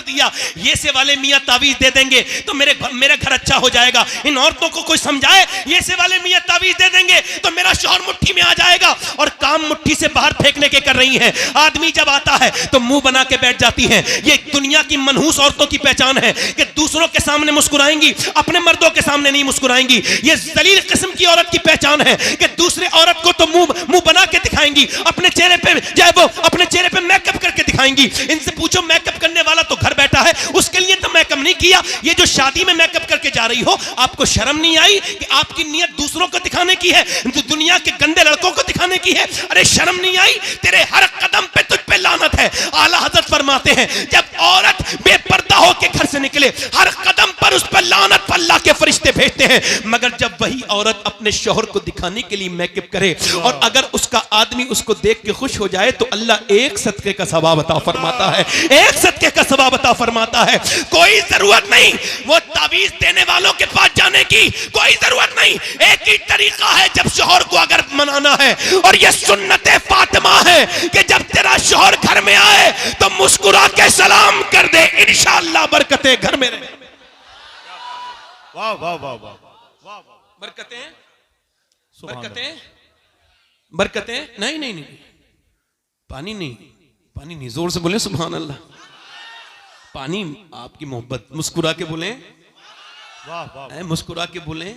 दिया, ये से वाले मियाँ तावीज दे देंगे तो मेरा घर अच्छा हो जाएगा। इन औरतों को कोई समझाए, ये से वाले मियाँ तावीज दे देंगे तो मेरा शौहर मुट्ठी में आ जाएगा, और काम मुट्ठी से बाहर फेंकने के कर रही हैं। आदमी जब आता है तो मुंह बना के बैठ जाती हैं। ये दुनिया की मनहूस औरतों की पहचान है कि दूसरों के सामने मुस्कुराएंगी, अपने मर्दों के सामने नहीं मुस्कुराएंगी। ये जलील किस्म की औरत की पहचान है कि दूसरे औरत को तो मुंह बना के दिखाएंगी, अपने चेहरे पे चाहे वो अपने चेहरे पे मेकअप करके दिखाएंगी। इनसे पूछो मेकअप करने वाला तो घर बैठा है, उसके लिए तो मेकअप नहीं किया। ये जो शादी में मेकअप करके जा रही हो, आपको शर्म नहीं आई कि आपकी नियत दूसरों को दिखाने की है, दुनिया के गंदे लड़कों को दिखाने की है? अरे शर्म नहीं आई? तेरे हर कदम पे तुझ पे लानत है। आला हजरत फरमाते हैं जब औरत बेपर्दा होकर घर से निकले, हर कदम पर उस पर लानत पर अल्लाह के फरिश्ते भेजते हैं। मगर जब वही औरत अपने शौहर को दिखाने के लिए मेकअप करे और अगर उसका आदमी उसको देख के खुश हो जाए तो अल्लाह एक सदके का सवाब अता फरमाता है, एक सदके का सवाब अता फरमाता है। कोई जरूरत नहीं वो तावीज देने वालों के पास जाने की, कोई जरूरत नहीं। एक ही तरीका है जब शौहर को अगर मनाना है, और ये सुन्नत फातिमा है कि जब तेरा शौहर घर में आए तो मुस्कुरा के सलाम कर दे, इंशाअल्लाह बरकतें घर में रहे। वाह वाह वाह वाह वाह, बरकतें बरकतें बरकतें। नहीं नहीं नहीं, पानी नहीं, पानी नहीं, जोर से बोले सुभान अल्लाह। पानी आपकी मोहब्बत, मुस्कुरा के बोले वाह वाह, मुस्कुरा के बोले।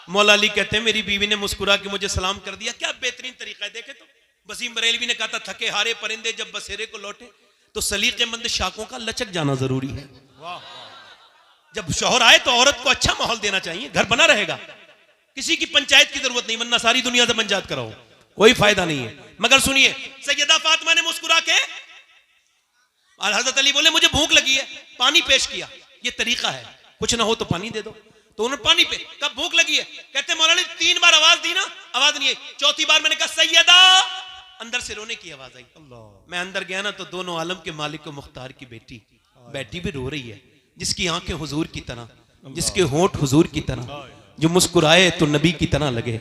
मौला अली कहते हैं मेरी बीवी ने मुस्कुरा के मुझे सलाम कर दिया। क्या बेहतरीन तरीका है। देखे तो वसीम बरेलवी ने कहा था थके हारे परिंदे जब बसेरे को लौटे, तो सलीकेमंद शाखों का लचक जाना जरूरी है। जब शौहर आए तो औरत को अच्छा माहौल देना चाहिए, घर बना रहेगा। किसी की पंचायत की जरूरत नहीं, वरना सारी दुनिया से पंचायत कराओ, कोई फायदा नहीं है। मगर सुनिए, सैयदा फातिमा ने मुस्कुरा के, हजरत अली बोले मुझे भूख लगी है, पानी पेश किया। ये तरीका है, कुछ ना हो तो पानी दे दो। तो उन्होंने पानी पे, कब भूख लगी है? कहते मौलाना 3 बार आवाज दी ना, आवाज नहीं आई। चौथी बार मैंने कहा सैयदा, अंदर से रोने की आवाज आई। मैं अंदर गया ना तो दोनों आलम के मालिक को मुख्तार की बेटी बैठी भी रो रही है, जिसकी आंखें हुजूर की तरह, जिसके होंठ हुजूर की तरह, जो मुस्कुराए तो नबी की तरह लगे,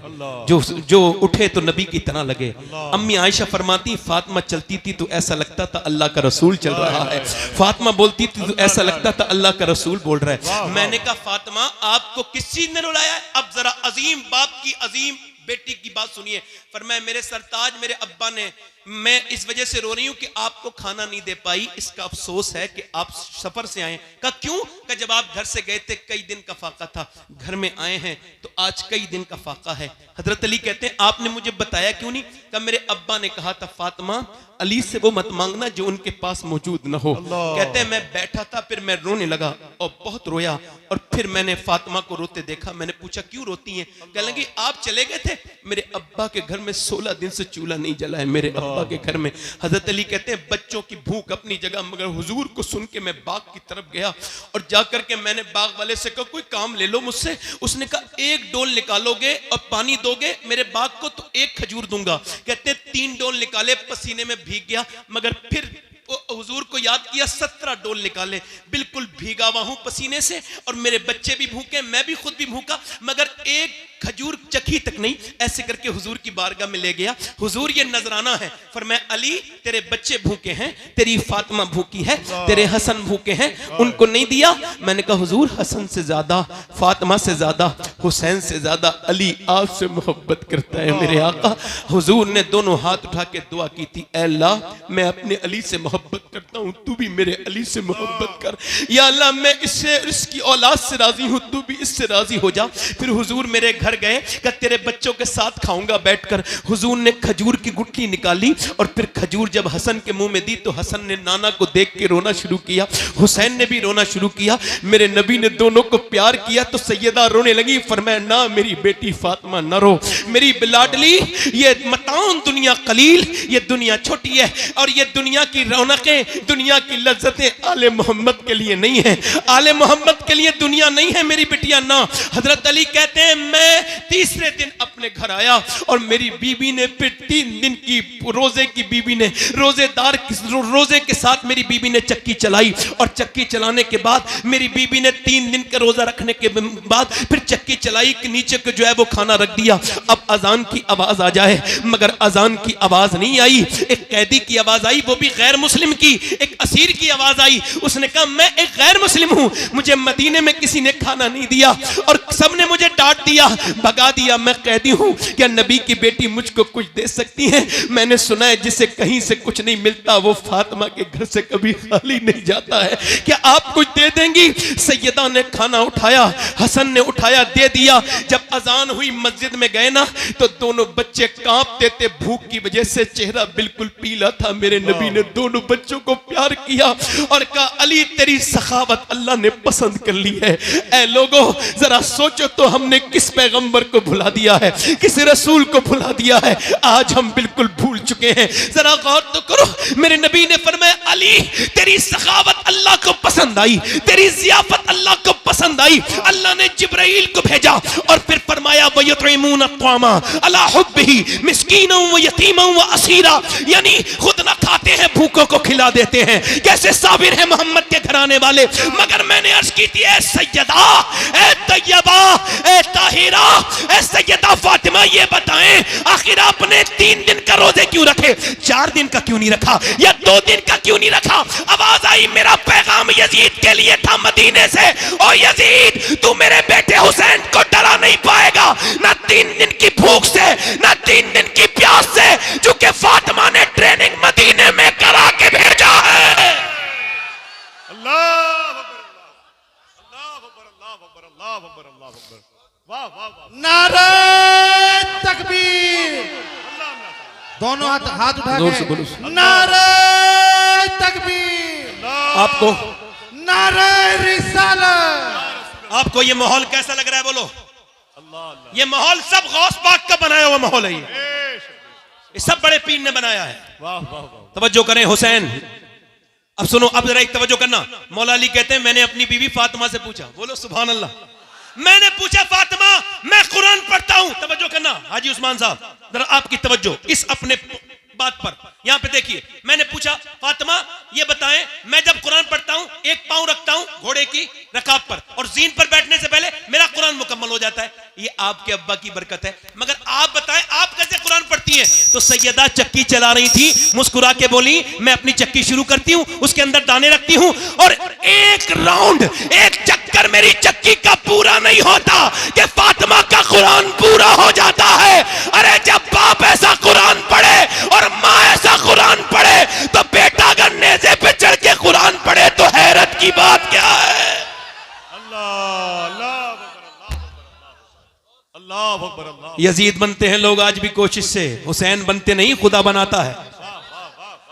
जो उठे तो नबी की तरह लगे। अम्मी आयशा फरमाती फातिमा चलती थी तो ऐसा लगता था अल्लाह का रसूल चल रहा है, फातिमा बोलती थी तो ऐसा लगता था अल्लाह का रसूल बोल रहा है। मैंने कहा फातिमा आपको किस चीज ने रुलाया है? अब जरा अजीम बाप की अजीम बेटी की बात सुनिए। फरमाया मेरे सरताज मेरे अब्बा ने, मैं इस वजह से रो रही हूं कि आपको खाना नहीं दे पाई, इसका अफसोस है कि आप सफर से आए। कहा क्यों? कि जब आप घर से गए थे कई दिन का फाका था, घर में आए हैं तो आज कई दिन का फाका है। हजरत अली कहते हैं आपने मुझे बताया क्यों नहीं? कहा मेरे अब्बा ने कहा था फातिमा अली से वो मत मांगना जो उनके पास मौजूद न हो। कहते हैं मैं बैठा था, फिर मैं रोने लगा और बहुत रोया, और फिर मैंने फातिमा को रोते देखा। मैंने पूछा क्यों रोती हैं? कहने लगी आप चले गए थे, मेरे अब्बा के घर में 16 दिन से चूल्हा नहीं जला है, मेरे अब्बा के घर में। हजरत अली कहते हैं बच्चों की भूख अपनी जगह, मगर हुजूर को सुन के मैं बाग की तरफ गया और जाकर के मैंने बाग वाले से कहा कोई काम ले लो मुझसे। उसने कहा 1 डोल निकालोगे और पानी दोगे मेरे बाग को तो 1 खजूर दूंगा। कहते 3 डोल निकाले, पसीने में भीग गया, मगर फिर हुजूर को याद किया 17 डोल निकाले, बिल्कुल भीगा हुआ हूं पसीने से, और मेरे बच्चे भी भूखे, मैं भी खुद भी भूखा, मगर 1 खजूर चखी तक नहीं। ऐसे करके हुजूर की बारगाह में ले गया। हुजूर ये नजराना है, फरमाया अली तेरे बच्चे भूखे हैं, तेरी फातिमा भूखी है, तेरे हसन भूखे हैं, उनको नहीं दिया। मैंने कहा हुजूर हसन से ज्यादा, फातिमा से ज्यादा, हुसैन से ज्यादा अली आपसे मोहब्बत करता है मेरे आका। हुजूर ने दोनों हाथ उठा के दुआ की थी, ऐ अल्लाह मैं अपने अली से मोहब्बत करता हूं, तू भी मेरे अली से मोहब्बत कर। या अल्लाह मैं इससे, इसकी औलाद से राजी हूं, तू भी इससे राजी हो जा। फिर हुजूर मेरे घर गए, कहा तेरे बच्चों के साथ खाऊंगा बैठकर। हुजूर ने खजूर की गुठली निकाली और फिर खजूर जब हसन के मुंह में दी तो हसन ने नाना को देख के रोना शुरू किया, हुसैन ने भी रोना शुरू किया। मेरे नबी ने दोनों को प्यार किया तो सैयदा रोने लगी। फरमाया ना मेरी बेटी फातिमा न रो, मेरी बिलाडली, ये मताउन दुनिया कलील, ये दुनिया छोटी है और ये दुनिया की रौनकें, दुनिया की लज्जतें आले मोहम्मद के लिए नहीं है, आले मोहम्मद के लिए दुनिया नहीं है मेरी बिटिया ना। हजरत अली कहते हैं मैं तीसरे दिन अपने घर आया और मेरी बीवी ने फिर 3 दिन की रोजे की बीवी ने रोजे के साथ मेरी बीवी ने चक्की चलाई और चक्की चलाने के बाद मेरी बीवी ने 3 दिन का रोजा रखने के बाद फिर चक्की चलाई कि नीचे को जो है वो खाना रख दिया। अब अजान की आवाज आ जाए, मगर अजान की आवाज नहीं आई। एक कैदी की आवाज आई, वो भी गैर मुस्लिम की, एक असीर की आवाज आई। उसने कहा मैं एक गैर मुस्लिम हूं, मुझे मदीने में किसी ने खाना नहीं दिया और सबने मुझे डांट दिया, भगा दिया, मैं कैदी हूं, क्या नबी की बेटी मुझको कुछ दे सकती है? मैंने सुना है जिसे कहीं से कुछ नहीं मिलता वो फातिमा के घर से कभी खाली नहीं जाता है, क्या आप कुछ दे देंगी? सैयदा ने खाना उठाया, हसन ने उठाया, दे दिया। जब अजान हुई मस्जिद में गए ना तो दोनों बच्चे कांपते थे भूख की वजह से, चेहरा बिल्कुल पीला था। मेरे नबी ने दोनों बच्चों को प्यार किया और कहा अली तेरी सखावत अल्लाह ने पसंद कर ली है। ऐ लोगों जरा सोचो तो हमने किस पैगंबर को भुला दिया है, किस रसूल को भुला दिया है, आज हम बिल्कुल भूल चुके हैं। जरा गौर तो करो, मेरे नबी ने फरमाया अली तेरी सखावत अल्लाह को पसंद आई, तेरी ज़ियाफत अल्लाह को पसंद आई। अल्लाह ने जिब्राइल को भेजा और फिर फरमाया वयुतइमून अत्वामा अला हुब्बिही मिस्कीनन व यतीमन व असीरा, यानी खुद ना खाते हैं भूखों को खिला देते हैं। कैसे साबिर है मोहम्मद के घराने वाले। मगर मैंने अर्ज की थी, ए सैयदा, ए तैयबा, ए ताहिरा, ए सैयदा फातिमा, ये बताएं आखिर आपने 3 दिन का रोजे क्यों रखे, 4 दिन का क्यों नहीं रखा या 2 दिन का क्यों नहीं रखा? आवाज आई मेरा पैगाम यजीद के लिए था मदीने से, ओ यजीद तू मेरे बेटे हुसैन को डरा नहीं पाएगा, ना 3 दिन की भूख से, ना 3 दिन की प्यास से, चूंकि फातिमा ने ट्रेनिंग मदीने में करा के भेजा है। नारे तकबीर, दोनों हाथ उठा के नारे तकबीर, आपको नारे रिसालत। आपको ये माहौल कैसा लग रहा है? बोलो। ये माहौल सब गौस पाक का बनाया हुआ माहौल है, ये सब बड़े पीर ने बनाया है। तवज्जो करें हुसैन, अब सुनो, अब जरा एक तवज्जो करना। मौला अली कहते हैं मैंने अपनी बीवी फातिमा से पूछा, बोलो सुभान अल्लाह, मैंने पूछा फातिमा मैं कुरान पढ़ता हूं, तवज्जो करना हाजी उस्मान साहब, जरा आपकी तवज्जो इस अपने बात पर, यहां पे देखिए। मैंने पूछा फातिमा ये बताएं मैं जब कुरान पढ़ता हूं एक पांव रखता हूं घोड़े की रकाब पर और जीन पर बैठने से पहले मेरा कुरान मुकम्मल हो जाता है, ये आपके अब्बा की बरकत है, मगर आप बताएं आप कैसे कुरान पढ़ती हैं? तो सैयदा चक्की चला रही थी, मुस्कुरा के बोली मैं अपनी चक्की शुरू करती हूं, उसके अंदर दाने रखती हूं और एक राउंड, एक चक्कर मेरी चक्की का पूरा नहीं होता कि फातिमा का कुरान पूरा हो जाता है। अरे जब बाप ऐसा कुरान पढ़े और माँ ऐसा कुरान पढ़े तो बेटा अगर नेज़े पे चढ़ के कुरान पढ़े तो हैरत की बात क्या है? यजीद बनते हैं लोग आज भी कोशिश से, हुसैन बनते नहीं, खुदा बनाता है।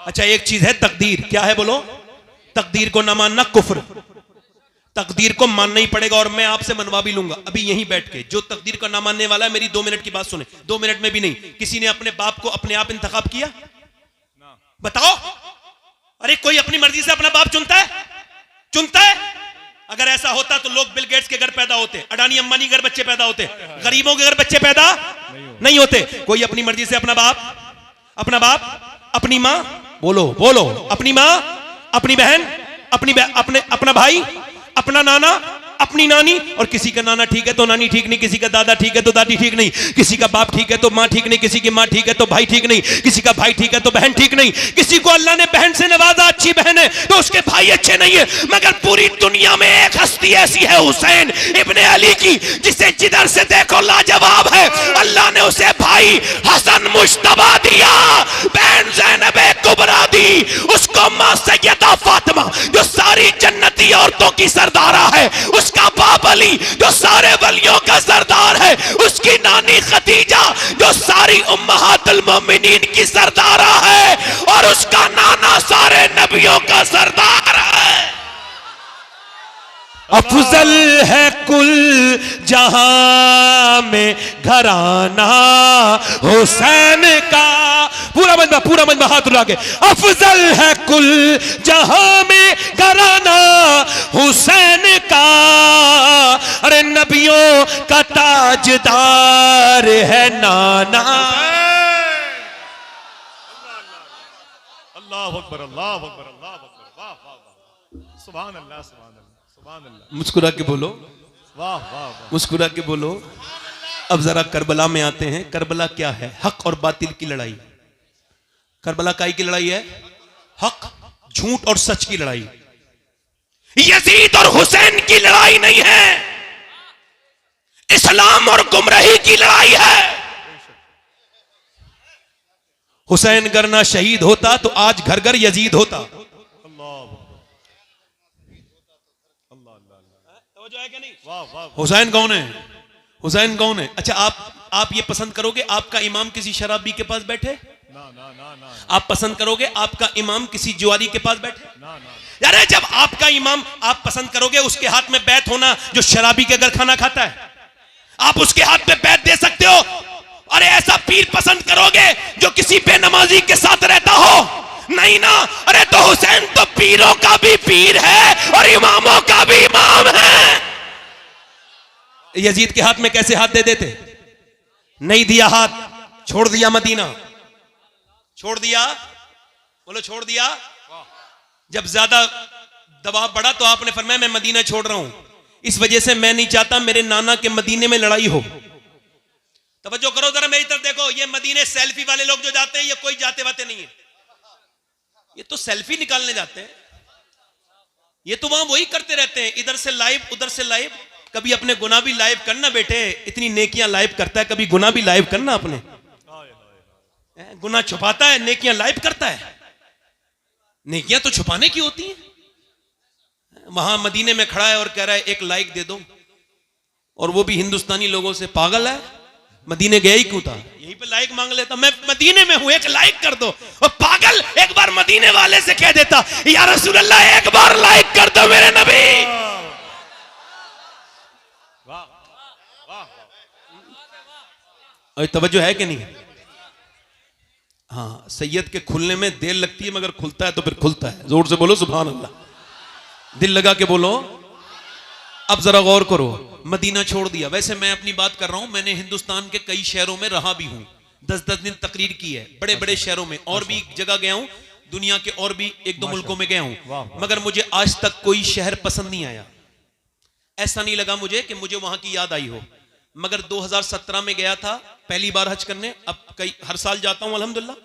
अच्छा एक चीज है तकदीर, क्या है बोलो? तकदीर को ना मानना कुफ्र, तकदीर को मानना ही पड़ेगा और मैं आपसे मनवा भी लूंगा अभी यहीं बैठ के। जो तकदीर को ना मानने वाला है मेरी 2 मिनट की बात सुने, 2 मिनट में भी नहीं। किसी ने अपने बाप को अपने आप इंतखाब किया? बताओ। अरे कोई अपनी मर्जी से अपना बाप चुनता है? चुनता है? अगर ऐसा होता तो लोग बिल गेट्स के घर पैदा होते, अडानी अंबानी के घर बच्चे पैदा होते, गरीबों के घर बच्चे पैदा नहीं होते। कोई अपनी मर्जी से अपना बाप, अपनी माँ, बोलो बोलो, अपनी माँ, अपनी बहन, अपना भाई, अपना नाना, अपनी नानी, और किसी का नाना ठीक है तो नानी ठीक नहीं, किसी का दादा ठीक है तो दादी ठीक नहीं, किसी का बाप ठीक है तो माँ ठीक नहीं, किसी की माँ ठीक है तो भाई ठीक नहीं, किसी का भाई ठीक है तो बहन ठीक नहीं, किसी को अल्लाह ने बहन से नवाजा अच्छी बहन है तो उसके भाई अच्छे नहीं है। मगर पूरी दुनिया में एक हस्ती ऐसी है हुसैन इब्ने अली की, जिसे जिधर से देखो लाजवाब है। अल्लाह ने उसे भाई हसन मुश्तबा दिया, बहन ज़ैनब कुबरा दी, उसको माँ सैयदा फातिमा जो सारी जन्नती औरतों की सरदारा है, उसका बाप अली जो सारे वलियों का सरदार है, उसकी नानी खदीजा जो सारी उम्महातुल मोमिनीन की सरदारा है, और उसका नाना सारे नबियों का सरदार है। अफजल है कुल जहां में घराना हुसैन का, पूरा मजमा हाथ उठा के, अफजल है कुल जहां में घराना हुसैन का, अरे नबियों का ताजदार है नाना। अल्लाह अकबर, अल्लाह अकबर, अल्लाह अकबर, वाह वाह वाह, सुभान अल्लाह, सुभान अल्लाह, सुभान अल्लाह। मुस्कुरा के बोलो, वाह वाह वाह। मुस्कुरा के बोलो। अब जरा करबला में आते हैं। करबला क्या है? हक और बातिल की लड़ाई। करबला काय की लड़ाई है? हक, झूठ और सच की लड़ाई। यजीद और हुसैन की लड़ाई नहीं है, इस्लाम और गुमराही की लड़ाई है। हुसैन अगर ना शहीद होता तो आज घर घर यजीद होता। हुसैन कौन है? हुसैन कौन है? अच्छा, आप ये पसंद करोगे आपका इमाम किसी शराबी के पास बैठे? ना ना ना ना। आप पसंद करोगे आपका इमाम किसी जुआरी के पास बैठे? ना ना। यार जब आपका इमाम, आप पसंद करोगे उसके हाथ में बैत होना जो शराबी के घर खाना खाता है? आप उसके हाथ में बैत दे सकते हो? अरे ऐसा पीर पसंद करोगे जो किसी बेनमाजी के साथ रहता हो? नहीं ना। अरे तो हुसैन तो पीरों का भी पीर है और इमामों का भी इमाम है। यजीद के हाथ में कैसे हाथ दे देते? नहीं दिया हाथ, छोड़ दिया मदीना। छोड़ दिया, बोलो छोड़ दिया। जब ज्यादा दबाव बढ़ा तो आपने फरमाया मैं मदीना छोड़ रहा हूं, इस वजह से मैं नहीं चाहता मेरे नाना के मदीने में लड़ाई हो। तवज्जो करो जरा मेरी तरफ देखो। ये मदीने सेल्फी वाले लोग जो जाते हैं, ये कोई जाते वाते नहीं है, ये तो सेल्फी निकालने जाते हैं। ये तो वहां वही करते रहते हैं, इधर से लाइव उधर से लाइव। कभी अपने गुनाह भी लाइव करना बेटे, इतनी नेकियां लाइव करता है, कभी गुनाह भी लाइव करना। अपने गुनाह छुपाता है, नेकियां लाइव करता है। नेकियां तो छुपाने की होती हैं। वहां मदीने में खड़ा है और कह रहा है एक लाइक दे दो, और वो भी हिंदुस्तानी लोगों से। पागल है, मदीने गया ही क्यों था? यहीं पे लाइक मांग लेता, मैं मदीने में हूं एक लाइक कर दो। और पागल एक बार मदीने वाले से कह देता या रसूल अल्लाह एक बार लाइक कर दो मेरे नबी। वाह वाह। और तवज्जो है कि नहीं? हाँ, सैयद के खुलने में देर लगती है मगर खुलता है तो फिर खुलता है। जोर से बोलो सुभान अल्लाह, दिल लगा के बोलो। अब जरा गौर करो, मदीना छोड़ दिया। वैसे मैं अपनी बात कर रहा हूं, मैंने हिंदुस्तान के कई शहरों में रहा भी हूं, 10-10 दिन तकरीर की है, बड़े बड़े शहरों में, और भी जगह गया हूं, दुनिया के और भी 1-2 मुल्कों में गया हूं, मगर मुझे आज तक कोई शहर पसंद नहीं आया। ऐसा नहीं लगा मुझे कि मुझे वहां की याद आई हो। मगर 2017 में गया था पहली बार हज करने। अब हर साल जाता हूं अल्हम्दुलिल्लाह,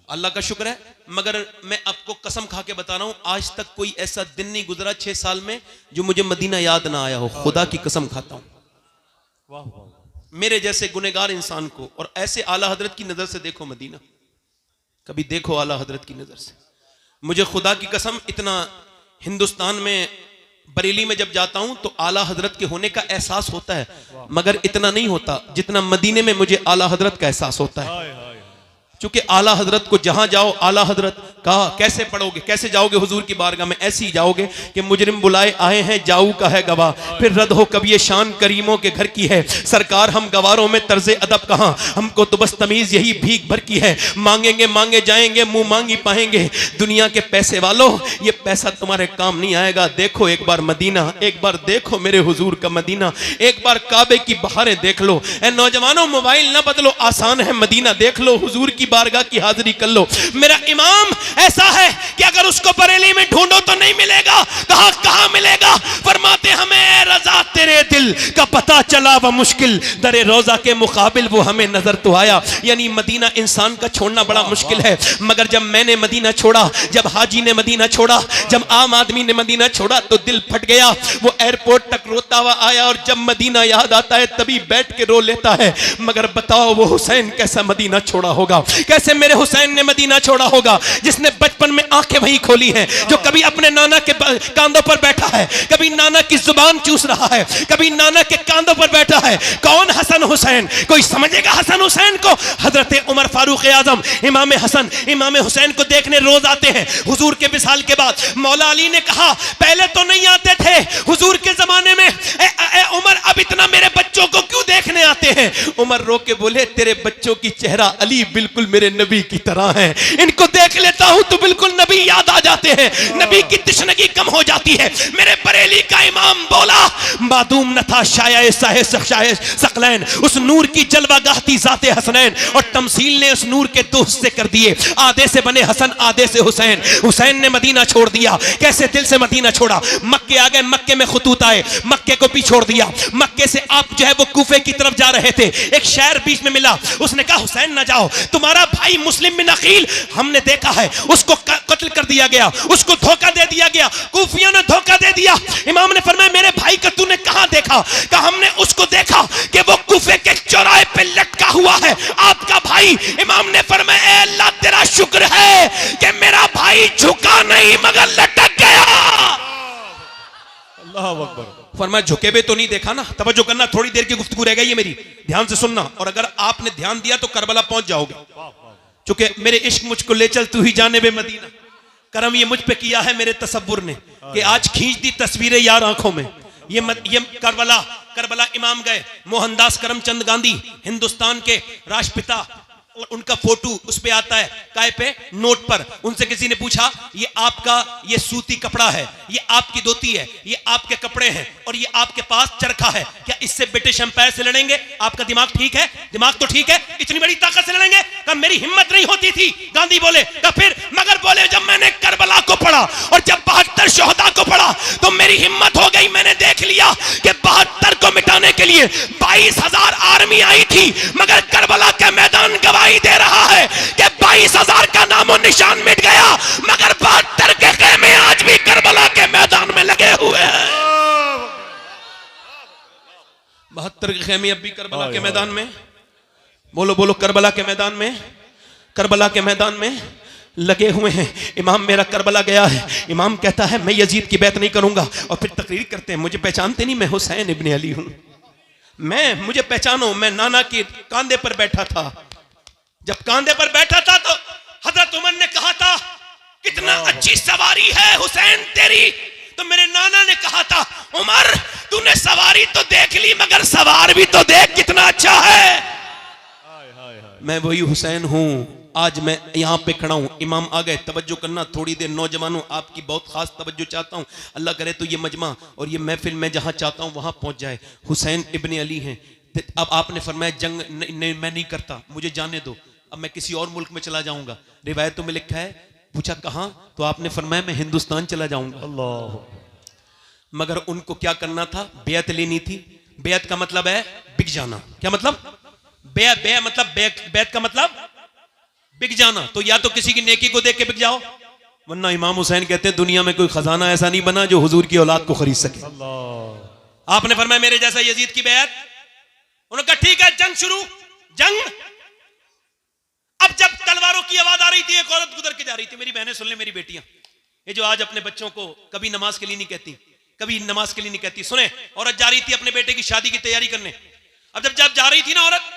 अल्लाह का शुक्र है। मगर मैं आपको कसम खा के बता रहा हूं, आज तक कोई ऐसा दिन नहीं गुजरा 6 साल में जो मुझे मदीना याद ना आया हो। खुदा की कसम खाता हूं। मेरे जैसे गुनहगार इंसान को, और ऐसे आला हजरत की नजर से देखो मदीना, कभी देखो आला हजरत की नजर से। मुझे खुदा की कसम, इतना हिंदुस्तान में बरेली में जब जाता हूं तो आला हजरत के होने का एहसास होता है, मगर इतना नहीं होता जितना मदीने में मुझे आला हजरत का एहसास होता है। चूंकि आला हजरत को जहां जाओ, आला हजरत कहा कैसे पढ़ोगे, कैसे जाओगे हुजूर की बारगाह में? ऐसे ही जाओगे कि मुजरिम बुलाए आए हैं, जाऊ का है गवाह, फिर रद हो कभी ये शान करीमों के घर की है। सरकार हम गवारों में तर्ज अदब कहां, हमको तो बस तमीज यही भीख भर की है। मांगेंगे मांगे जाएंगे, मुंह मांगी पाएंगे। दुनिया के पैसे वालों, ये पैसा तुम्हारे काम नहीं आएगा। देखो एक बार मदीना, एक बार देखो मेरे हुजूर का मदीना, एक बार काबे की बहारें देख लो। ए नौजवानों, मोबाइल ना बदलो, आसान है, मदीना देख लो, हुजूर की बारगाह की हाजिरी कर लो। मेरा इमाम ऐसा है कि अगर उसको बरेली में ढूंढो तो नहीं मिलेगा। कहां मिलेगा? फरमाते हमें रजा तेरे दिल का पता चला व मुश्किल दरे रोजा के मुकाबिल वो हमें नजर तो आया। यानी मदीना इंसान का छोड़ना बड़ा मुश्किल है, मगर जब मैंने मदीना छोड़ा, जब हाजी ने मदीना छोड़ा, जब आम आदमी ने मदीना छोड़ा तो दिल फट गया। वो एयरपोर्ट तक रोता हुआ आया, और जब मदीना याद आता है तभी बैठ के रो लेता है। मगर बताओ वो हुसैन कैसा मदीना छोड़ा होगा, कैसे मेरे हुसैन ने मदीना छोड़ा होगा, जिसने बचपन में आंखें वही खोली हैं, जो कभी अपने नाना के कांधों पर बैठा है, कभी नाना की जुबान चूस रहा है, कभी नाना के कांधों पर बैठा है। कौन? हसन हुसैन। कोई समझेगा हसन हुसैन को? हजरत उमर फारूक आजम इमाम हसन इमाम हुसैन को देखने रोज आते हैं हुजूर के विसाल के बाद। मौला अली ने कहा पहले तो नहीं आते थे हुजूर के जमाने में, उमर अब इतना मेरे बच्चों को क्यों देखने आते हैं। उमर रो के बोले तेरे बच्चों की चेहरा अली बिल्कुल मेरे नबी की तरह है, इनको देख लेता हूं तो बिल्कुल नबी याद आ जाते हैं, नबी की तशनगी कम हो जाती है। मेरे बरेली का इमाम बोला मादूम न था शाये सकलैन, उस नूर की जलवागाह थी ज़ाते हसनैन, और तमसील ने उस नूर के दो हिस्से कर दिए, आधे से बने हसन आधे से हुसैन। हुसैन ने मदीना छोड़ दिया, कैसे दिल से मदीना छोड़ा, मक्के आ गए, मक्के में खतूत आए, मक्के को भी छोड़ दिया। मक्के से आप जो है वो कूफे की तरफ जा रहे थे, एक शहर बीच में मिला, उसने कहा हुसैन ना जाओ, तुम्हारा भाई मुस्लिम बिन अकील हमने देखा है उसको कत्ल कर दिया गया, उसको धोखा दे दिया गया, कूफियों ने धोखा दे दिया। इमाम ने फरमाया मेरे भाई का तूने कहां देखा? कहा हमने उसको देखा कि वो कूफे के चौराहे पे लटका हुआ है, आपका भाई। इमाम ने फरमाया ए अल्लाह तेरा शुक्र है कि मेरा भाई झुका नहीं मगर लटक गया। अल्लाह अकबर। फरमाया झुके हुए तो नहीं देखा ना, तवज्जो करना, थोड़ी देर की गुफ्तगू रह गई है मेरी, ध्यान से सुनना, और अगर आपने ध्यान दिया तो करबला पहुंच जाओगे। चूंकि मेरे इश्क मुझको ले चल तू ही जाने बे मदीना, करम ये मुझ पे किया है मेरे तसव्वुर ने कि आज खींच दी तस्वीरें यार आंखों में। ये करबला इमाम गए, मोहनदास करमचंद गांधी हिंदुस्तान के राष्ट्रपिता, और उनका फोटो उस पे आता है काय पे नोट पर। उनसे किसी ने पूछा ये आपका ये सूती कपड़ा है, ये आपकी धोती है, ये आपके कपड़े हैं, और ये आपके पास चरखा है, क्या इससे ब्रिटिश एम्पायर से लड़ेंगे? आपका दिमाग ठीक है? दिमाग तो ठीक है, इतनी बड़ी ताकत से लड़ेंगे? कहा मेरी हिम्मत नहीं होती थी। गांधी बोले कहा फिर? मगर बोले जब मैंने करबला को पढ़ा और जब 72 शोहदा को पढ़ा तो मेरी हिम्मत हो गई, मैंने देख लिया कि 72 को मिटाने के लिए 22,000 आर्मी आई थी, मगर करबला के मैदान गवाही दे रहा है कि 22,000 का नामो निशान मिट गया, मगर 72 के खेमे आज भी करबला के मैदान में लगे हुए हैं। 72 के खेमे अब भी करबला के मैदान में, बोलो बोलो, करबला के मैदान में, करबला के मैदान में लगे हुए हैं। इमाम मेरा करबला गया है, इमाम कहता है मैं यजीद की बैत नहीं करूंगा, और फिर तकरीर करते हैं मुझे पहचानते नहीं, मैं हुसैन इब्ने अली हूं, मुझे पहचानो, मैं नाना के कांधे पर बैठा था। जब कांधे पर बैठा था तो हजरत उमर ने कहा था कितना अच्छी सवारी है हुसैन तेरी, तो मेरे नाना ने कहा था उमर तूने सवारी तो देख ली मगर सवार भी तो देख कितना अच्छा है। मैं वही हुसैन हूं, आज मैं यहां पे खड़ा हूं। इमाम आ गए, तवज्जो करना थोड़ी देर, नौजवानों आपकी बहुत खास तवज्जो चाहता हूं, अल्लाह करे तो ये मजमा और ये महफिल मैं जहां चाहता हूं वहां पहुंच जाए। हुसैन इब्ने अली हैं। अब आपने फरमाया जंग मैं नहीं करता, मुझे जाने दो, अब मैं किसी और मुल्क में चला जाऊंगा। रिवायतों में लिखा है, पूछा कहां, तो आपने फरमाया मैं हिंदुस्तान चला जाऊंगा। अल्लाह। मगर उनको क्या करना था? बेअत लेनी थी। बेअत का मतलब है बिक जाना। क्या मतलब? बेअत का मतलब बिक जाना। तो या तो किसी की नेकी को देख के बिक जाओ, वरना इमाम हुसैन कहते हैं दुनिया में कोई खजाना ऐसा नहीं बना जो हुजूर की औलाद को खरीद सके। अल्लाह। आपने फरमाया मेरे जैसा यजीद की बेअत। उन्होंने कहा ठीक है जंग शुरू। जंग। अब जब तलवारों की आवाज आ रही थी, एक औरत गुजर के जा रही थी। मेरी बहनें सुन ले, मेरी बेटियां, ये जो आज अपने बच्चों को कभी नमाज के लिए नहीं कहती, कभी नमाज के लिए नहीं कहती, सुने, औरत जा रही थी अपने बेटे की शादी की तैयारी करने। अब जब जा रही थी ना औरत,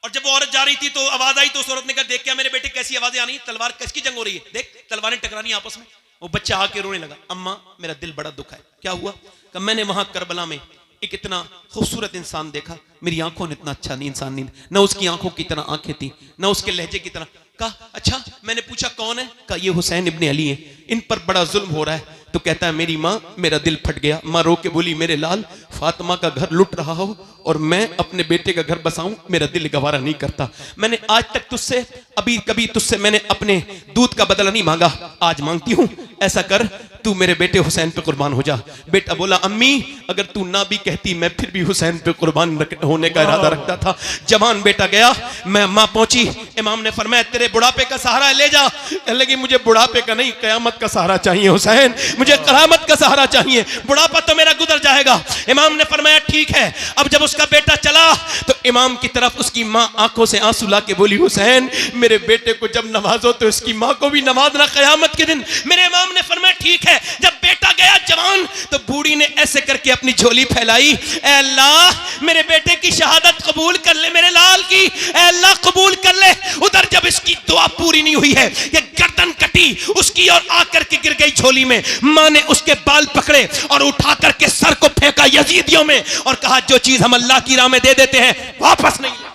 और जब वो औरत जा रही थी तो आवाज आई, तो उस औरत ने कहा देख क्या मेरे बेटे कैसी आवाजें आ रही, तलवार किसकी जंग हो रही है, देख तलवारें टकरानी आपस में। वो बच्चा आके रोने लगा, अम्मा मेरा दिल बड़ा दुखा है। क्या हुआ? कि मैंने वहां करबला में एक इतना खूबसूरत इंसान देखा, मेरी आंखों ने इतना अच्छा नहीं इंसान नहीं, ना उसकी आंखों की तरह आंखें थी, ना उसके लहजे की तरह। कहा अच्छा, मैंने पूछा कौन है? कहा ये हुसैन इब्ने अली है, इन पर बड़ा जुल्म हो रहा है। तो कहता है मेरी माँ, मेरा दिल फट गया। माँ रो के बोली मेरे लाल, फातिमा का घर लुट रहा हो और मैं अपने बेटे का घर बसाऊं, मेरा दिल गवारा नहीं करता। मैंने आज तक तुझसे कभी तुझसे मैंने अपने दूध का बदला नहीं मांगा, आज मांगती हूं, ऐसा कर तू मेरे बेटे हुसैन पे कुर्बान हो जा। बेटा बोला अम्मी अगर तू ना भी कहती मैं फिर भी हुसैन पे कुर्बान होने का इरादा रखता था। जवान बेटा गया, मैं माँ पहुंची, इमाम ने फरमाया तेरे बुढ़ापे का सहारा ले जा। कहने लगी मुझे बुढ़ापे का नहीं, कयामत का सहारा चाहिए हुसैन, मुझे कयामत का सहारा चाहिए, बुढ़ापा तो मेरा गुजर जाएगा। इमाम ने फरमाया ठीक है। अब जब उसका बेटा चला तो इमाम की तरफ उसकी माँ आंखों से आंसू ला के बोली हुसैन मेरे बेटे को जब नवाजो तो उसकी माँ को भी नवाजना कयामत के दिन। मेरे इमाम ने फरमाया ठीक है। जब बेटा गया जवान तो बूढ़ी ने ऐसे करके अपनी झोली फैलाई, ऐ अल्लाह मेरे बेटे की शहादत कबूल कर ले, मेरे लाल की ऐ अल्लाह कबूल कर ले। उधर जब इसकी दुआ पूरी नहीं हुई है, ये गर्दन कटी उसकी और आकर के गिर गई झोली में। माँ ने उसके बाल पकड़े और उठा करके सर को फेंका यजीदियों में और कहा जो चीज हम अल्लाह की राह में दे देते हैं वापस नहीं लेते,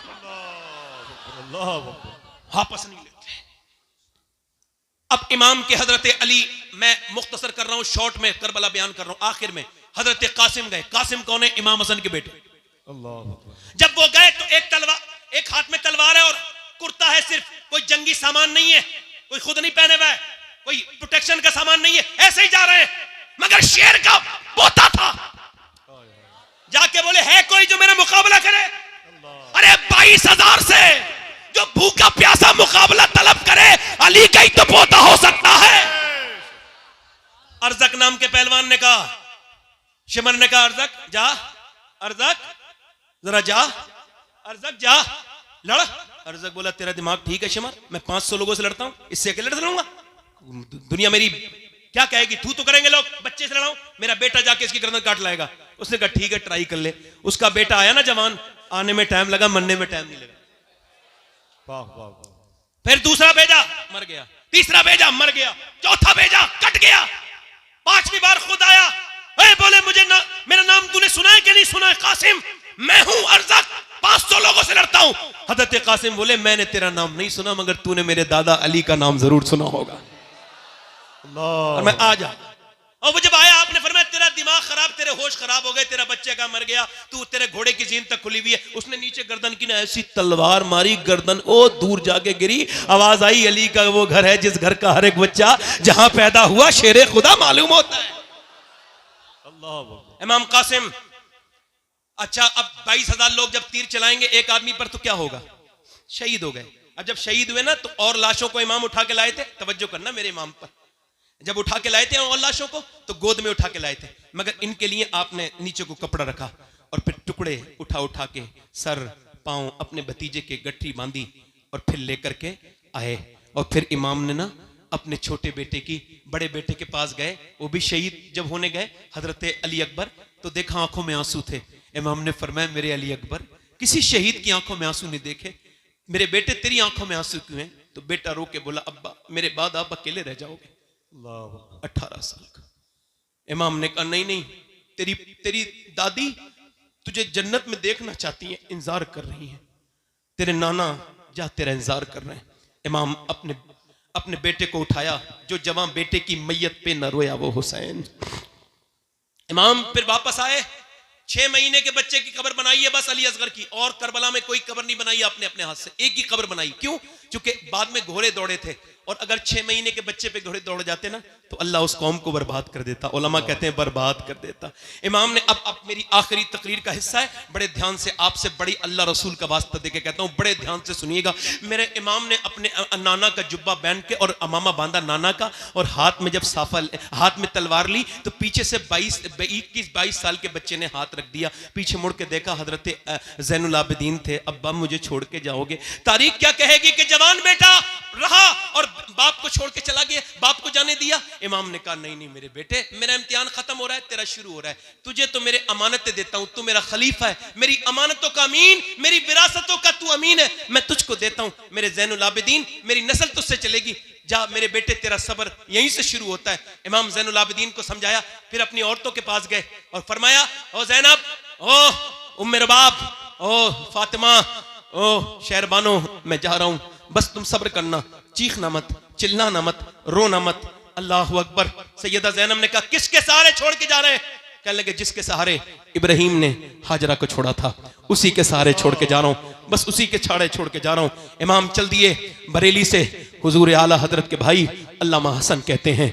वापस नहीं लेते। अब इमाम के हजरत अली, मैं मुख्तसर कर रहा हूं, शॉर्ट में करबला बयान कर रहा हूं, आखिर में हजरत कासिम गए। कासिम कौन है? इमाम हसन के बेटे। जब वो गए तो एक हाथ में तलवार है और कुर्ता है, सिर्फ कोई जंगी सामान नहीं है, कोई खुद नहीं पहने हुआ है, कोई प्रोटेक्शन का सामान नहीं है, ऐसे ही जा रहे हैं। मगर शेर का पोता था, जाके बोले है कोई जो मेरा मुकाबला करे? अरे 22,000 से जो भूखा प्यासा मुकाबला तलब करे, अली का ही तो पोता हो सकता है। अर्जक नाम के पहलवान ने कहा, शिमर ने कहा अर्जक जा, अर्जक जरा जा, अर्जक जा लड़। अर्जक बोला तेरा दिमाग ठीक है शिमर, मैं 500 लोगों से लड़ता हूं, इससे अकेले लड़ लूंगा? दुनिया मेरी क्या कहेगी, थू तो करेंगे लोग, बच्चे से लड़ाऊं, मेरा बेटा जाके इसकी गर्दन काट लाएगा। उसने कहा ठीक है ट्राई कर ले। उसका बेटा आया ना जवान, आने में टाइम लगा, मरने में टाइम नहीं लगा। फिर दूसरा भेजा, मर गया, तीसरा भेजा, मर गया, चौथा भेजा, कट गया, 5वीं बार खुद आया, बोले मुझे मेरा नाम तूने सुना है कि नहीं सुना है? कासिम, मैं हूं अर्जक, 500 लोगों से लड़ता हूं। हजरत कासिम बोले मैंने तेरा नाम नहीं सुना, मगर तूने मेरे दादा अली का नाम जरूर सुना होगा। और मैं आ जा। और वो जब आया आपने फरमाया तेरा दिमाग खराब, तेरे होश खराब हो गए, तेरा बच्चे का मर गया, तू तेरे घोड़े की जीन तक खुली हुई है। उसने नीचे गर्दन की ना ऐसी तलवार मारी, गर्दन ओ दूर जाके गिरी। आवाज आई अली का वो घर है जिस घर का हर एक बच्चा जहां पैदा हुआ शेरे खुदा मालूम होता है। इमाम कासिम, अच्छा अब 22,000 लोग जब तीर चलाएंगे एक आदमी पर तो क्या होगा? शहीद हो गए। अब जब शहीद हुए ना तो और लाशों को इमाम उठा के लाए थे, तवज्जो करना मेरे इमाम पर, जब उठा के लाए थे और लाशों को तो गोद में उठा के लाए थे, मगर इनके लिए आपने नीचे को कपड़ा रखा और फिर टुकड़े उठा के सर पांव अपने भतीजे के गठरी बांधी और फिर लेकर के आए। और फिर इमाम ने ना अपने छोटे बेटे की, बड़े बेटे के पास गए, वो भी शहीद जब होने गए, हजरत अली अकबर, तो देखा आंखों में आंसू थे। इमाम ने फरमाया मेरे अली अकबर, किसी शहीद की आंखों में आंसू नहीं देखे, मेरे बेटे तेरी आंखों में आंसू क्यों हैं? तो बेटा रो के बोला अब्बा मेरे बाद आप अकेले रह जाओगे। 18 साल का। इमाम ने कहा नहीं नहीं, तेरी दादी तुझे जन्नत में देखना चाहती हैं, इंतजार कर रही हैं, तेरे नाना जा तेरा इंतजार कर रहे हैं। इमाम अपने बेटे को उठाया, जो जवान बेटे की मैयत पे न रोया वो हुसैन। इमाम फिर वापस आए, 6 महीने के बच्चे की कब्र बनाई है बस अली असगर की, और करबला में कोई कब्र नहीं बनाई आपने अपने हाथ से, एक ही कब्र बनाई। क्यों? क्योंकि बाद में घोड़े दौड़े थे, और अगर 6 महीने के बच्चे पे घोड़े दौड़ जाते ना तो अल्लाह उस कौम को बर्बाद कर देता, उलमा कहते हैं बर्बाद कर देता। इमाम ने अब मेरी आखिरी तकरीर का हिस्सा है, बड़े ध्यान से आपसे बड़ी अल्लाह रसूल का वास्ता देके कहता हूं, बड़े ध्यान से सुनिएगा। मेरे इमाम ने अपने नाना का जुब्बा पहन के और अमामा बांधा नाना का, और हाथ में जब साफा हाथ में तलवार ली तो पीछे से 21-22 साल के बच्चे ने हाथ रख दिया, पीछे मुड़ के देखा हजरत ज़ैनुल आबिदीन थे। अब्बा मुझे छोड़ के जाओगे? तारीख क्या कहेगी कि जवान बेटा रहा और बाप को छोड़ के चला गया, बाप को जाने दिया। इमाम ने कहा नहीं नहीं मेरे बेटे, मेरा इम्तिहान खत्म हो रहा है, तेरा शुरू हो रहा है, तुझे तो मेरे अमानतें देता हूं, तू मेरा खलीफा है, मेरी अमानतों का अमीन, मेरी विरासतों का तू अमीन है, मैं तुझको देता हूं मेरे ज़ैनुल आबिदीन, मेरी नस्ल तुझसे चलेगी, जा मेरे बेटे तेरा सब्र यहीं से शुरू होता है। इमाम ज़ैनुल आबिदीन को समझाया, फिर अपनी औरतों के पास गए और फरमाया ओ ज़ैनब, ओ उम्मे रबाब, ओ फातिमा, ओ शहरबानो, मैं जा रहा हूं, बस तुम सब्र करना, चीखना मत, चिल्लाना मत, रोना मत। अल्लाहु अकबर। सैयदा ज़ैनब ने कहा किसके सहारे छोड़ के जा रहे हैं? कहने लगे जिसके सहारे इब्राहिम ने हाजरा को छोड़ा था, उसी के सहारे छोड़ के जा रहा हूं, बस उसी के छाड़े छोड़ के जा रहा हूं। इमाम चल दिए बरेली से, हुजूर आला हजरत के भाई अल्लामा हसन कहते हैं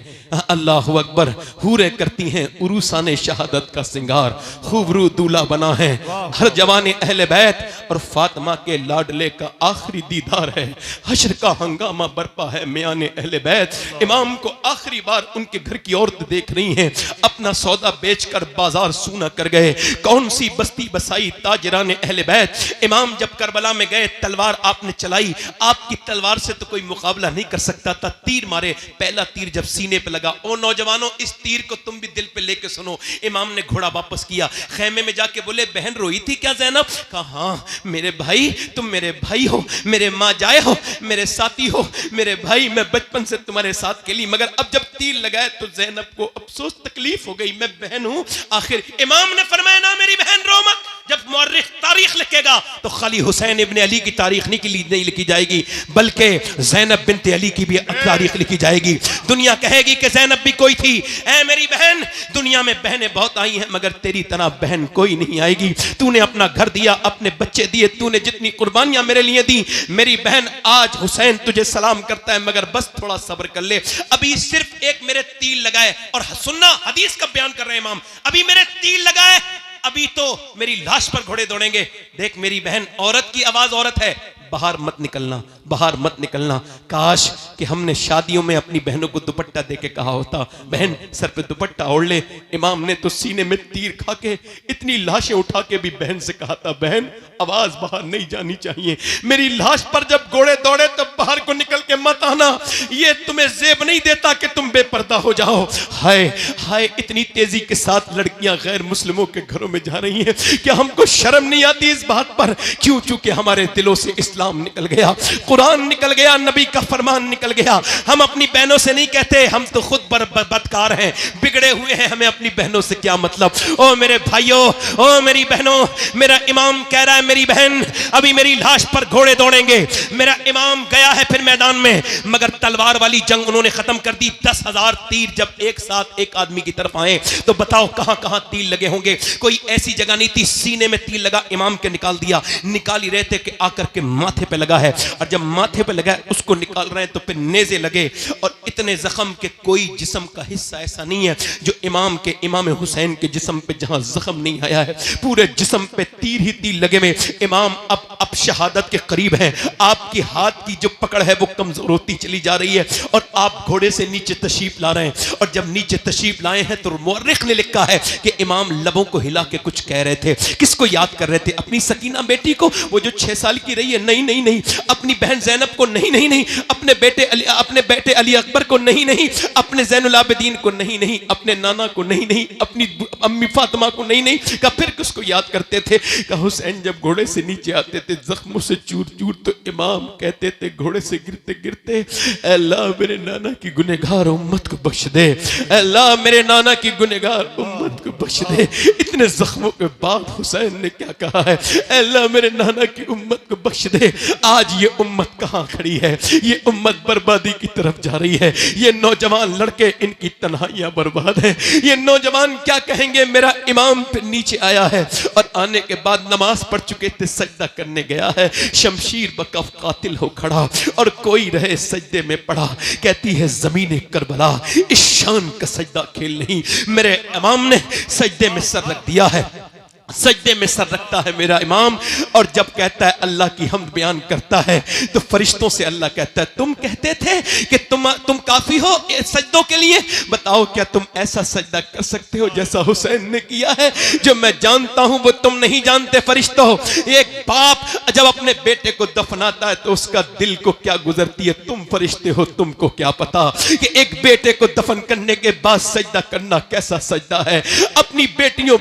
अल्लाहु अकबर, हूरे करती हैं उरूसाने शहादत का सिंगार, खूबरू दूल्हा बना है हर जवाने अहले बैत, और फातिमा के लाडले का आखिरी दीदार है, हश्र का हंगामा बरपा है मियाने अहले बैत। इमाम को आखिरी बार उनके घर की औरत देख रही हैं, अपना सौदा बेचकर बाजार सूना कर गए, कौन सी बस्ती बसाई ताजराने अहले बैत। इमाम जब करबला में गए, तलवार आपने चलाई, आपकी तलवार से तो कोई मुकाबला नहीं कर सकता था, तीर मारे, पहला तीर जब सीने पे लगा लगा। ओ नौजवानों, इस तीर को तुम भी दिल पे लेके सुनो। इमाम ने घोड़ा वापस किया, खेमे में जाके बोले बहन रोई थी क्या ज़ैनब? कहा हाँ मेरे भाई, तुम मेरे भाई हो, मेरे माँ जाए हो, मेरे साथी हो, मेरे भाई, मैं बचपन से तुम्हारे साथ खेली, मगर अब जब तीर लगाए तो ज़ैनब को अफसोस तकलीफ हो गई, मैं बहन हूं। आखिर इमाम ने फरमाया ना मेरी बहन रो मत। जब मौर्रिख तारीख लिखेगा तो खाली हुसैन इब्ने अली की तारीख नहीं लिखी जाएगी, बल्कि ज़ैनब बिन्ते अली की भी तारीख लिखी जाएगी। दुनिया कहेगी कि ज़ैनब भी कोई थी। ऐ मेरी बहन, दुनिया में बहनें बहुत आई हैं मगर तेरी तरह बहन कोई नहीं आएगी। तूने अपना घर दिया, अपने बच्चे दिए, तूने जितनी कुर्बानियां मेरे लिए दी, मेरी बहन आज हुसैन तुझे सलाम करता है, मगर बस थोड़ा सब्र कर ले। अभी सिर्फ एक मेरे तीर लगाए, और सुनना हदीस का बयान कर रहे हैं इमाम, अभी मेरे तीर लगाए, अभी तो मेरी लाश पर घोड़े दौड़ेंगे। देख मेरी बहन, औरत की आवाज औरत है, बाहर मत निकलना, बाहर मत निकलना। काश कि हमने शादियों में अपनी बहनों को दुपट्टा देके कहा होता, बहन सर पे दुपट्टा ओढ़ ले। इमाम ने तो सीने में तीर खा के इतनी लाशें उठा के भी बहन से कहा था, बहन आवाज बाहर नहीं जानी चाहिए, मेरी लाश पर जब घोड़े दौड़े तो बाहर को निकल के मत आना, ये तुम्हें जेब नहीं देता कि तुम बेपर्दा हो जाओ। हाय हाय, इतनी तेजी के साथ लड़कियां गैर मुस्लिमों के घरों में जा रही हैं, क्या हमको शर्म नहीं आती इस बात पर? क्यों? चूंकि हमारे दिलों से इस्लाम निकल गया, कुरान निकल गया, नबी का फरमान निकल गया। हम अपनी बहनों से नहीं कहते हम तो खुद बदकार हैं, बिगड़े हुए हैं, हमें अपनी बहनों से क्या मतलब? ओ मेरे भाइयों, ओ मेरी बहनों, मेरा इमाम कह रहा है मेरी बहन अभी मेरी लाश पर घोड़े दौड़ेंगे। मेरा इमाम गया है फिर मैदान में, मगर तलवार वाली जंग उन्होंने खत्म कर दी। 10,000 तीर जब एक साथ एक आदमी की तरफ आए तो बताओ कहां कहां तीर लगे होंगे? कोई ऐसी जगह नहीं थी, सीने में तीर लगा, इमाम के निकाल दिया। निकाल ही रहे थे कि आकर के माथे पे लगा है, और जब माथे पे लगा उसको निकाल रहे हैं तो फिर नेज़े लगे, और इतने जख्म के कोई जिस्म का हिस्सा ऐसा नहीं है जो इमाम हुसैन के जिस्म पे जहां जख्म नहीं आया है, पूरे जिस्म पे तीर ही तीर लगे हुए। इमाम अब शहादत के करीब हैं, आपकी हाथ की जो पकड़ है वो कमजोर होती चली जा रही है, और आप घोड़े से नीचे तशरीफ ला रहे हैं। और जब नीचे तशरीफ लाए हैं तो मुअर्रिख ने लिखा है कि इमाम लबों को हिला के कुछ कह रहे थे। किसको याद कर रहे थे? अपनी सकीना बेटी को, वो जो 6 साल की रही है? नहीं नहीं नहीं। अपनी बहन ज़ैनब को? नहीं नहीं नहीं। अपने बेटे अली अकबर को? नहीं नहीं। अपने ज़ैनुल आबिदीन को? नहीं नहीं। अपने नाना को? नहीं नहीं। अपनी अम्मी फातिमा को? नहीं नहीं। का फिर किसको याद करते थे? का हुसैन जब घोड़े से नीचे आते थे जख्मों से चूर चूर, तो इमाम कहते थे घोड़े से गिरते गिरते, अल्लाह मेरे नाना की गुनहगार उम्मत को बख्श दे, अल्लाह मेरे नाना की गुनहगार उम्मत को बख्श दे। इतने जख्मों के बाद हुसैन ने क्या कहा है? अल्लाह मेरे नाना की उम्मत को बख्श दे। आज ये उम्मत कहां खड़ी है? ये उम्मत बर्बादी की तरफ जा रही है। ये नौजवान लड़के, इनकी तन्हाइयां बर्बाद है। ये नौजवान क्या कहेंगे? मेरा इमाम फिर नीचे आया है, और आने के बाद नमाज पढ़ चुके थे, सजदा करने गया है, शमशीर बकफ कातिल हो खड़ा, और कोई रहे सजदे में पड़ा। कहती है ज़मीन करबला इस शान का सजदा खेल नहीं। मेरे इमाम ने सजदे में सर रख दिया है, सजदे में सर रखता है मेरा इमाम, और जब कहता है अल्लाह की हम्द बयान करता है तो फरिश्तों से अल्लाह कहता है तुम कहते थे कि तुम काफी हो सजदों के लिए, बताओ क्या तुम ऐसा सजदा कर सकते हो जैसा हुसैन ने किया है? जो मैं जानता हूं वो तुम नहीं जानते फरिश्तों। एक बाप जब अपने बेटे को दफनाता है तो उसका दिल को क्या गुजरती है, तुम फरिश्ते हो, तुमको क्या पता कि एक बेटे को दफन करने के बाद सजदा करना कैसा सजदा है। अपनी बेटियों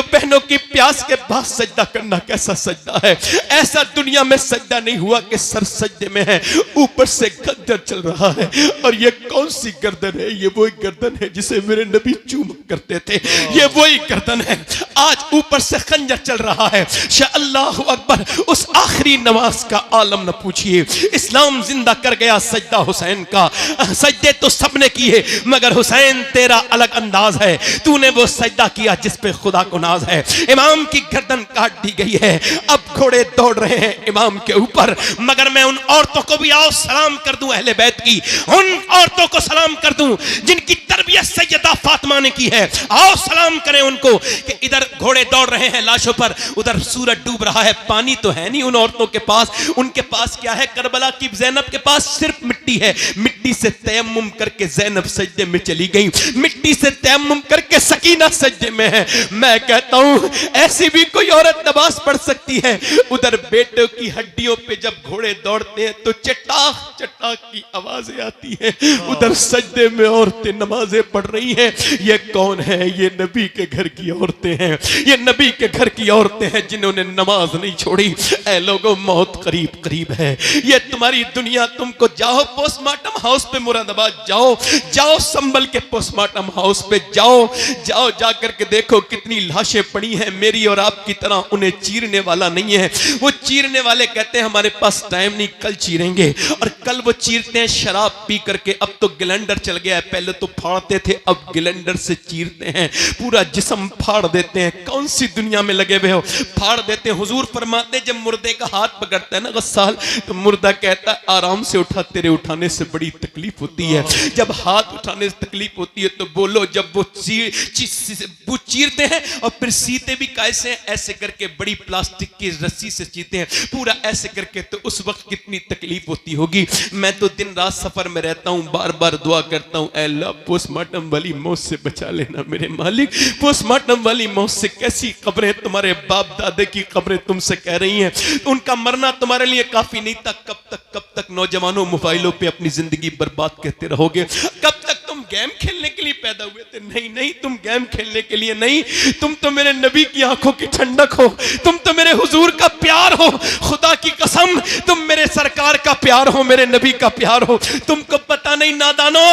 बहनों की प्यास के बाद सजदा करना कैसा सजदा है। ऐसा दुनिया में सजदा नहीं हुआ कि सर सजदे में है, ऊपर से खंजर चल रहा है। और ये कौन सी गर्दन है? ये वही गर्दन है जिसे मेरे नबी चूमा करते थे, ये वही गर्दन है। आज ऊपर से खंजर चल रहा है। शाह अल्लाहु अकबर। उस आखिरी नमाज का आलम न पूछिए। इस्लाम जिंदा कर गया सजदा हुसैन का। सजदे तो सबने किए मगर हुसैन तेरा अलग अंदाज है, तूने वो सजदा किया जिस पे खुदा को नाज है। इमाम की गर्दन काट दी गई है, अब घोड़े दौड़ रहे हैं इमाम के ऊपर। मगर मैं उन औरतों को भी आओ सलाम कर दूं, अहले बैत की उन औरतों को सलाम कर दूं जिनकी तरबियत सैयदा फातिमा ने की है। आओ सलाम करें उनको कि इधर घोड़े दौड़ रहे हैं लाशों पर, उधर सूरज डूब रहा है, पानी तो है नहीं उन औरतों के पास। उनके पास क्या है? करबला की ज़ैनब के पास सिर्फ मिट्टी है। मिट्टी से तयम्मुम करके ज़ैनब सजदे में चली गई, मिट्टी से तयम्मुम करके सकीना सजदे में है। मैं कहता हूं ऐसी भी कोई औरत नमाज पढ़ सकती है। उधर बेटों की हड्डियों पे जब घोड़े दौड़ते हैं तो चटाक चटाक की आवाजें आती हैं, उधर सजदे में औरतें नमाजें पढ़ रही हैं। ये कौन है? ये नबी के घर की औरतें हैं, ये नबी के घर की औरतें हैं जिन्होंने नमाज नहीं छोड़ी। ऐ लोगों, मौत करीब करीब है। ये तुम्हारी दुनिया, तुमको जाओ पोस्टमार्टम हाउस पे मुरादाबाद जाओ, जाओ संभल के पोस्टमार्टम हाउस पे जाओ, जाओ जाकर के देखो कितनी लाशें पड़ी हैं। मेरी और आपकी तरह उन्हें चीरने वाला नहीं है। वो चीरने वाले कहते हैं हमारे पास टाइम नहीं, कल चीरेंगे। और कल वो चीरते हैं शराब पी करके। अब तो ग्लेंडर चल गया है, पहले तो फाड़ते थे, अब ग्लेंडर से चीरते हैं, पूरा जिस्म फाड़ देते हैं। कौन सी दुनिया में लगे हुए हो? फाड़ देते हैं। हुजूर फरमाते जब मुर्दे का हाथ पकड़ता है ना गस्साल, तो मुर्दा कहता है आराम से उठा, तेरे उठाने से बड़ी तकलीफ होती है। जब हाथ उठाने से तकलीफ होती है तो बोलो। जब वो चीरते हैं और फिर सीते भी कैसे हैं, ऐसे करके बड़ी प्लास्टिक की रस्सी से चीरते हैं पूरा ऐसे करके, तो उस वक्त कितनी तकलीफ होती होगी। मैं तो दिन रात सफर में रहता हूं, बार बार दुआ करता हूं, ऐ अल्लाह पोस्टमार्टम वाली मौत से बचा लेना मेरे मालिक। पोस्टमार्टम वाली मौत से कैसी कब्रें तुम्हारे बाप दादे की कब्रें तुमसे कह रही हैं, उनका मरना तुम्हारे लिए काफी नहीं था। कब तक नौजवानों मोबाइलों पे अपनी जिंदगी बर्बाद कहते रहोगे? कब तक तुम गेम खेलने के लिए पैदा हुए थे? नहीं नहीं, तुम गेम खेलने के लिए नहीं, तुम तो मेरे नबी की आंखों की ठंडक हो, तुम तो मेरे हुजूर का प्यार हो। खुदा की कसम, तुम मेरे सरकार का प्यार हो, मेरे नबी का प्यार हो। तुमको पता नहीं नादानो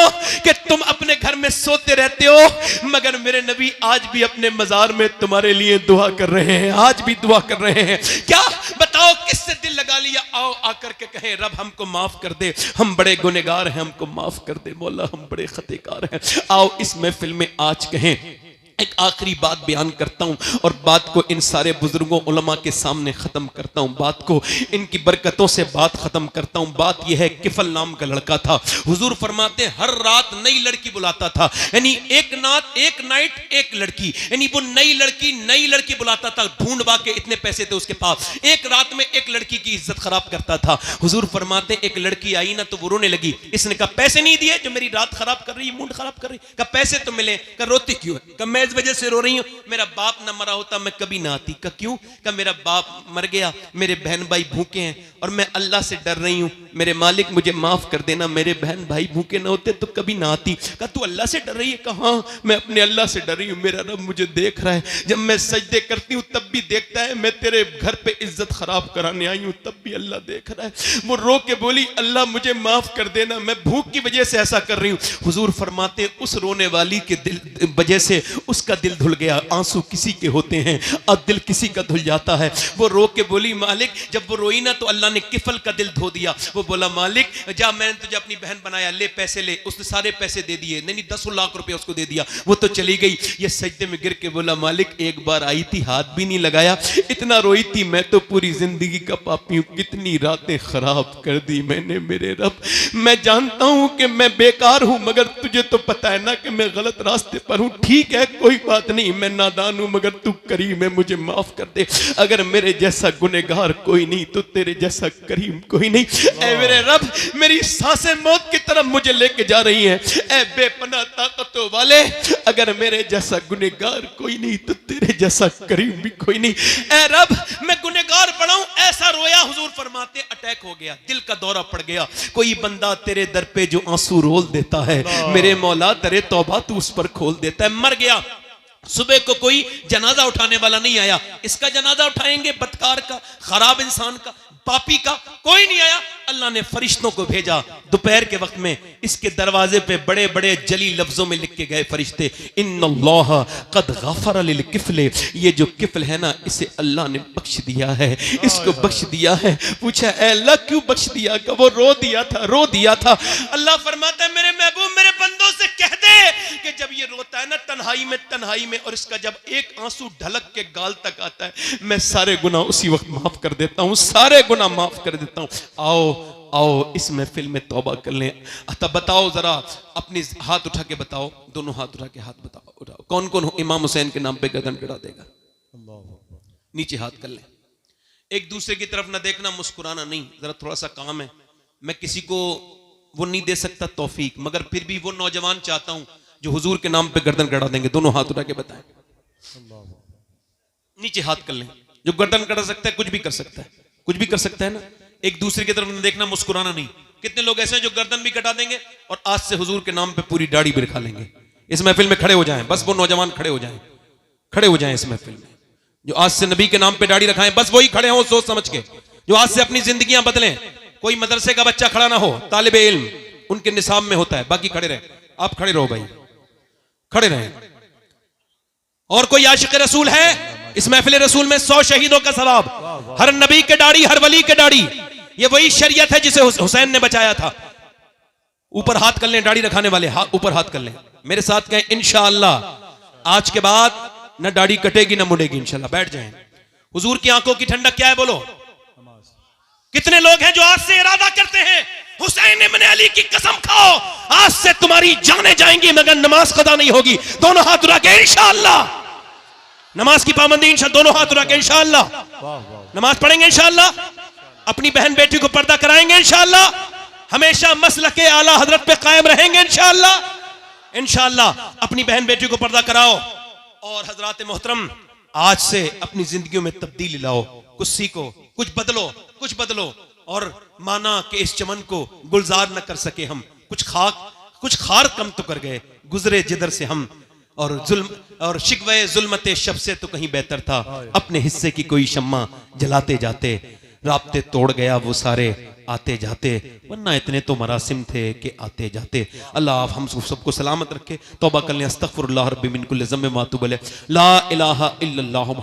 कि तुम अपने घर में सोते रहते हो, मगर मेरे नबी आज भी अपने मजार में तुम्हारे लिए दुआ कर रहे हैं, आज भी दुआ कर रहे हैं। क्या बताओ, किससे दिल लगा लिया? आओ आकर के कहें रब हमको माफ कर दे, हम बड़े गुनहगार हैं, हमको माफ कर दे मौला, हम बड़े खतेकार हैं। आओ इस महफिल में आज कहें। एक आखिरी बात बयान करता हूं और बात को इन सारे बुजुर्गों उलमा के सामने खत्म करता हूं, बात को इनकी बरकतों से बात खत्म करता हूं। बात यह है, किफल नाम का लड़का था। हुजूर फरमाते हर रात नई लड़की बुलाता था, यानी एक नाइट एक लड़की, यानी वो नई लड़की बुलाता था। ढूंढवा के इतने पैसे थे उसके पास, एक रात में एक लड़की की इज्जत खराब करता था। हुजूर फरमाते एक लड़की आई ना तो वो रोने लगी। इसने कहा पैसे नहीं दिए जो मेरी रात खराब कर रही है, मूड खराब कर रही। कहा पैसे तो मिले। कहा रोती क्यों है? कहा मैं इस वजह से रो रही हूं, मेरा बाप ना मरा होता मैं कभी ना आती। कहा क्यों? कहा मेरा बाप मर गया, मेरे बहन भाई भूखे हैं और मैं अल्लाह से डर रही हूं, मेरे मालिक मुझे माफ कर देना, मेरे बहन भाई भूखे ना होते तो कभी ना आती। कहा तू अल्लाह से डर रही है? कहा हाँ, मैं अपने अल्लाह से डर रही हूं, मेरा रब मुझे देख रहा है, जब मैं सजदे करती हूं तब भी देखता है, मैं तेरे घर पे इज्जत खराब कराने आई हूं तब भी अल्लाह देख रहा है। वो रो के बोली अल्लाह मुझे माफ कर देना, मैं भूख की वजह से ऐसा कर रही हूं। हुजूर फरमाते उस रोने वाली के दिल वजह से उसका दिल धुल गया। आंसू किसी के होते हैं और दिल किसी का धुल जाता है। वो रो के बोली मालिक, जब वो रोई ना तो अल्लाह ने किफल का दिल धो दिया। वो बोला मालिक जा, मैंने तुझे अपनी बहन बनाया, ले पैसे ले। उसने सारे पैसे दे दिए, नहीं 10 लाख रुपए उसको दे दिया, वो तो चली गई। ये सजदे में गिर के बोला मालिक एक बार आई थी, हाथ भी नहीं लगाया, इतना रोई थी, मैं तो पूरी जिंदगी का पापी हूं, कितनी रातें खराब कर दी मैंने मेरे रब। मैं जानता हूं कि मैं बेकार हूं, मगर तुझे तो पता है ना कि मैं गलत रास्ते पर हूं। ठीक है कोई बात नहीं, मैं नादान हूं, मगर तू करीम है, मुझे माफ कर दे। अगर मेरे जैसा गुनहगार कोई नहीं तो तेरे जैसा करीम कोई नहीं। ऐ मेरे रब, मेरी सांसें मौत की तरफ मुझे लेके जा रही हैं। ऐ बेपनाह ताकतों वाले, अगर मेरे जैसा गुनहगार कोई नहीं तो तेरे जैसा करीम भी कोई नहीं। ऐ रब, मैं गुनहगार बड़ा हूं, ऐसा रोया। हुजूर फरमाते अटैक हो गया, दिल का दौरा पड़ गया। कोई बंदा तेरे दर पे जो आंसू रोल देता है, मेरे मौला तेरे तौबा तू उस पर खोल देता है। मर गया, सुबह को कोई जनाजा उठाने वाला नहीं आया। इसका जनाजा उठाएंगे, बदकार का, खराब इंसान का, पापी का, कोई नहीं आया। अल्लाह ने फरिश्तों को भेजा। दोपहर के वक्त में इसके दरवाजे पे बड़े बड़े जली लफ्जों में लिख के गए फरिश्ते, इन्नल्लाह कद गफर लिल किफले, ये जो किफल है ना इसे अल्लाह ने बख्श दिया है, इसको बख्श दिया है। पूछा ऐ अल्लाह क्यों बख्श दिया? का वो रो दिया था। अल्लाह फरमाता है मेरे महबूब मेरे बंदों से कह दे कि जब ये रोता है ना तन्हाई में और इसका जब एक आंसू ढलक के गाल तक आता है, मैं सारे गुनाह उसी वक्त माफ कर देता हूं, सारे गुनाह माफ कर देता हूं। आओ इस महफिल में तौबा कर लें। तब बताओ जरा, अपनी हाथ उठा के बताओ, दोनों हाथ उठा के हाथ बताओ, उठाओ, कौन कौन इमाम हुसैन के नाम पे गर्दन गिरा देगा? नीचे हाथ कर लें। एक दूसरे की तरफ ना देखना, मुस्कुराना नहीं, जरा थोड़ा सा काम है। मैं किसी को वो नहीं दे सकता तौफीक, मगर फिर भी वो नौजवान चाहता हूं जो हुजूर के नाम पे गर्दन गड़ा देंगे। दोनों हाथ उठा के बताएं। नीचे हाथ कर लें। जो गर्दन कटा सकता है कुछ भी कर सकता है, कुछ भी कर सकता है ना। एक दूसरे की तरफ न देखना, मुस्कुराना नहीं। कितने लोग ऐसे हैं जो गर्दन भी कटा देंगे और आज से हुजूर के नाम पे पूरी दाढ़ी भी रखा लेंगे। इस महफिल में खड़े हो जाएं, बस वो नौजवान खड़े हो जाएं, खड़े हो जाएं इस महफिल में। जो आज से नबी के नाम पे दाढ़ी रखाएं, बस वही खड़े हों सोच समझ के। जो आज से अपनी जिंदगियां बदलें। कोई मदरसे का बच्चा खड़ा ना हो, तालिबे इल्म उनके निसाब में होता है, बाकी खड़े रहे। आप खड़े रहो भाई, खड़े रहें। और कोई आशिक रसूल है इस महफिल रसूल में 100 शहीदों का सवाब, हर नबी के दाढ़ी, हर वली के दाढ़ी। ये वही शरीयत है जिसे हुसैन ने बचाया था। ऊपर हाथ कर लें, दाढ़ी रखाने वाले ऊपर हाथ कर लें, मेरे साथ कहें इंशाअल्लाह आज के बाद न दाढ़ी कटेगी न मुड़ेगी इंशाअल्लाह। बैठ जाएं। हुजूर की आंखों की ठंडक क्या है बोलो? कितने लोग हैं जो आज से इरादा करते हैं हुसैन इब्न अली की कसम खाओ आज से तुम्हारी जानें जाएंगी मगर नमाज कदा नहीं होगी। दोनों हाथ उठा के इंशाअल्लाह नमाज की पाबंदी इंशाअल्लाह, दोनों हाथ उठा के इंशाअल्लाह नमाज पढ़ेंगे इंशाअल्लाह। अपनी बहन बेटी को पर्दा कराएंगे इंशाअल्लाह। हमेशा मसलक के आला हजरत पे कायम रहेंगे इंशाअल्लाह। इंशाअल्लाह अपनी बहन बेटी को पर्दा कराओ। और हजरात मोहतरम आज से अपनी जिंदगियों में तब्दीली लाओ, कुछ सीखो, कुछ बदलो, कुछ बदलो। और माना कि इस चमन को गुलजार न कर सके हम, कुछ खार कम तो कर गए, गुजरे जिधर से हम। और जुल्म और शिकवे जुल्मते शब से तो कहीं बेहतर था, अपने हिस्से की कोई शम्मा जलाते जाते, राब्ते तोड़ गया वो सारे आते जाते, वरना इतने तो मरासिम थे कि आते जाते। अल्लाह आप हम सबको सलामत रखे। तौबा कर लें। अस्तगफिरुल्लाह रब्बी मिन कुल्लि ज़म्बिन व अतूबु इलैह। ला इलाहा इल्लल्लाह।